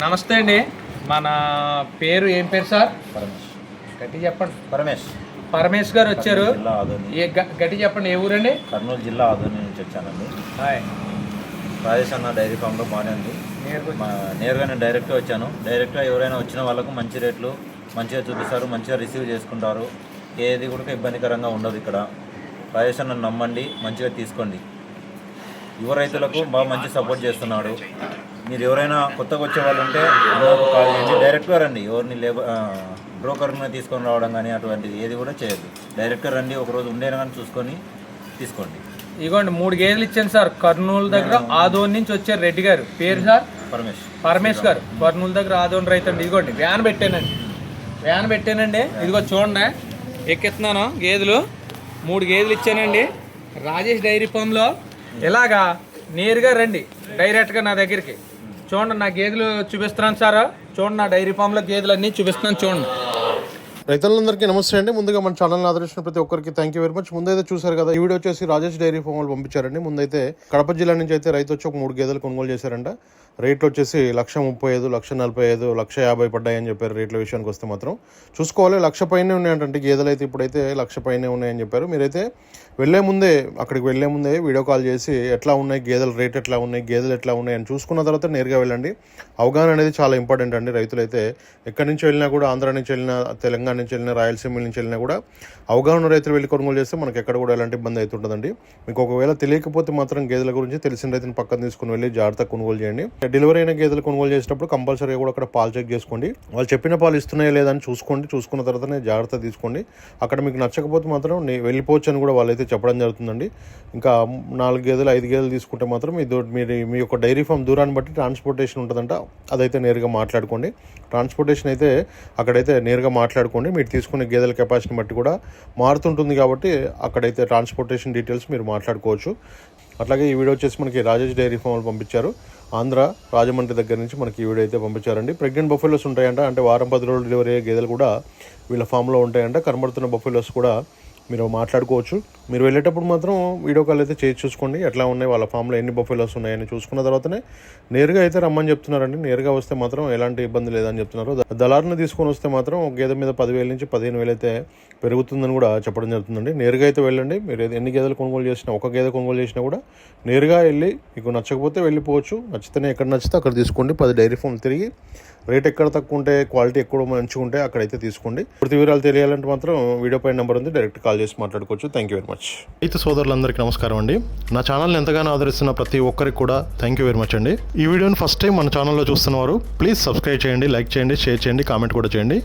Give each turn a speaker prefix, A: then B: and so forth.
A: నమస్తే అండి. మన పేరు ఏం పేరు సార్?
B: పరమేష్.
A: గట్టి చెప్పండి.
B: పరమేష్
A: గారు వచ్చారు.
B: జిల్లా ఆదోని.
A: గట్టి చెప్పండి. ఏ ఊరండి?
B: కర్నూలు జిల్లా ఆదోని నుంచి వచ్చానండి.
A: హాయ్.
B: రాజేష్ అన్న డైరీ ఫామ్లో బాగానే ఉంది. నేరుగా నేను డైరెక్ట్గా వచ్చాను. డైరెక్ట్గా ఎవరైనా వచ్చిన వాళ్ళకు మంచి రేట్లు మంచిగా చూపిస్తారు, మంచిగా రిసీవ్ చేసుకుంటారు. ఏది కూడా ఇబ్బందికరంగా ఉండదు ఇక్కడ. రాజేష్ అన్న నమ్మండి, మంచిగా తీసుకోండి. యువ రైతులకు బాగా మంచి సపోర్ట్ చేస్తున్నాడు. మీరు ఎవరైనా కొత్తగా వచ్చే వాళ్ళు ఉంటే నాకు కాల్ చేయండి, డైరెక్ట్గా రండి. ఎవరిని బ్రోకర్ని తీసుకొని రావడం కానీ అటువంటిది ఏది కూడా చేయొద్దు. డైరెక్ట్గా రండి, ఒకరోజు ఉండేనా కానీ చూసుకొని తీసుకోండి.
A: ఇదిగోండి 3 గేదెలు ఇచ్చాను సార్. కర్నూలు దగ్గర ఆదోని నుంచి వచ్చారు రెడ్డి గారు. పేరు సార్? పరమేష్ గారు. కర్నూలు దగ్గర ఆదోని రైతు అండి. ఇదిగోండి వ్యాన్ పెట్టానండి. ఇదిగో చూడండి, ఎక్కిస్తున్నాను గేదెలు. 3 గేదెలు ఇచ్చానండి రాజేష్ డైరీ ఫామ్లో. ఇలాగా నేరుగా రండి డైరెక్ట్గా నా దగ్గరికి. చూడండి, నా గేదెలు చూపిస్తున్నాను సార్. చూడండి, నా డైరీ ఫామ్లో గేదెలు అన్నీ చూపిస్తున్నాను చూడండి.
C: రైతులందరికీ నమస్తే అండి. ముందుగా మన ఛానల్ని ఆదరించిన ప్రతి ఒక్కరికి థ్యాంక్ యూ వెరీ మచ్. ముందైతే చూసారు కదా, ఈ వీడియో వచ్చేసి రాజేష్ డైరీ ఫామ్ వాళ్ళు పంపించారండి. ముందైతే కడప జిల్లా నుంచి అయితే రైతు వచ్చి ఒక 3 గేదెలు కొనుగోలు చేశారంట. రేట్లు వచ్చేసి 1,35,000, 1,45,000, 1,50,000 పడ్డాయని చెప్పారు. రేట్ల విషయానికి వస్తే మాత్రం చూసుకోవాలి, 1,00,000 పైనే ఉన్నాయంటే గేదెలు అయితే. ఇప్పుడైతే 1,00,000 పైనే ఉన్నాయని చెప్పారు. మీరైతే అక్కడికి వెళ్లే ముందే వీడియో కాల్ చేసి ఎట్లా ఉన్నాయి గేదెల రేట్, ఎట్లా ఉన్నాయి గేదెలు, ఎట్లా ఉన్నాయి అని చూసుకున్న తర్వాత నేరుగా వెళ్ళండి. అవగాహన అనేది చాలా ఇంపార్టెంట్ అండి. రైతులైతే ఎక్కడి నుంచి వెళ్ళినా కూడా, ఆంధ్ర నుంచి వెళ్ళినా, తెలంగాణ నుంచి వెళ్ళినా, రాయలసీమ నుంచి వెళ్ళినా కూడా అవగాహన రైతులు వెళ్ళి కొనుగోలు చేస్తే మనకి ఎక్కడ కూడా ఎలాంటి ఇబ్బంది అవుతుంటుందండి. మీకు ఒకవేళ తెలియకపోతే మాత్రం గేదెల గురించి తెలిసిన రైతుని పక్కన తీసుకుని వెళ్ళి జాగ్రత్తగా కొనుగోలు చేయండి. డెలివరీ అయిన గేదెలు కొనుగోలు చేసేటప్పుడు కంపల్సరీగా కూడా అక్కడ పాలు చెక్ చేసుకోండి. వాళ్ళు చెప్పిన పాలు ఇస్తున్నాయా లేదా అని చూసుకోండి. చూసుకున్న తర్వాతనే జాగ్రత్త తీసుకోండి. అక్కడ మీకు నచ్చకపోతే మాత్రం వెళ్ళిపోవచ్చు అని కూడా వాళ్ళైతే చెప్పడం జరుగుతుందండి. ఇంకా 4 గేదెలు 5 గేదెలు తీసుకుంటే మాత్రం మీ యొక్క డైరీ ఫామ్ దూరాన్ని బట్టి ట్రాన్స్పోర్టేషన్ ఉంటుందంట. అదైతే నేరుగా మాట్లాడుకోండి. ట్రాన్స్పోర్టేషన్ అయితే అక్కడైతే నేరుగా మాట్లాడుకోండి. మీరు తీసుకునే గేదెల కెపాసిటీని బట్టి కూడా మారుతుంటుంది కాబట్టి అక్కడైతే ట్రాన్స్పోర్టేషన్ డీటెయిల్స్ మీరు మాట్లాడుకోవచ్చు. అట్లాగే ఈ వీడియో వచ్చేసి మనకి రాజేష్ డైరీ ఫామ్ పంపించారు. ఆంధ్ర రాజమండ్రి దగ్గర నుంచి మనకి ఈ వీడియో అయితే పంపించారండి. ప్రెగ్నెంట్ బఫెలోస్ ఉంటాయంట, అంటే వారం 10 రోజులు డెలివరీ అయ్యే గేదెలు కూడా వీళ్ళ ఫామ్లో ఉంటాయంట. కనబడుతున్న బఫెలోస్ కూడా మీరు మాట్లాడుకోవచ్చు. మీరు వెళ్ళేటప్పుడు మాత్రం వీడియో కాల్ అయితే చేసి చూసుకోండి, ఎట్లా ఉన్నాయి వాళ్ళ ఫామ్లో ఎన్ని బఫెలోస్ ఉన్నాయని చూసుకున్న తర్వాతనే నేరుగా అయితే రమ్మని చెప్తున్నారండి. నేరుగా వస్తే మాత్రం ఎలాంటి ఇబ్బంది లేదని చెప్తున్నారు. దళారుని తీసుకొని వస్తే మాత్రం గేదె మీద 10,000 నుంచి 15,000 అయితే పెరుగుతుందని కూడా చెప్పడం జరుగుతుందండి. నేరుగా అయితే వెళ్ళండి. మీరు ఎన్ని గేదెలు కొనుగోలు చేసినా, ఒక గేదె కొనుగోలు చేసినా కూడా నేరుగా వెళ్ళి మీకు నచ్చకపోతే వెళ్ళిపోవచ్చు. నచ్చితేనే ఎక్కడ నచ్చితే అక్కడ తీసుకోండి. 10 డైరీ ఫామ్ తిరిగి రేట్ ఎక్కడ తక్కువ ఉంటే, క్వాలిటీ ఎక్కడ మంచిగా ఉంటే అక్కడైతే తీసుకోండి. పూర్తి వివరాలు తెలియాలంటే మాత్రం వీడియో పైన నెంబర్ ఉంది, డైరెక్ట్ కాల్ చేసి మాట్లాడుకోవచ్చు. Thank you very much. రైతు సోదరులందరికీ నమస్కారం అండి. నా ఛానల్ని ఎంతగానో ఆదరిస్తున్న ప్రతి ఒక్కరికి కూడా థ్యాంక్ యూ వెరీ మచ్ అండి. ఈ వీడియోని ఫస్ట్ టైం మన ఛానల్లో చూస్తున్నవారు ప్లీజ్ సబ్స్క్రైబ్ చేయండి, లైక్ చేయండి, షేర్ చేయండి, కామెంట్ కూడా చేయండి.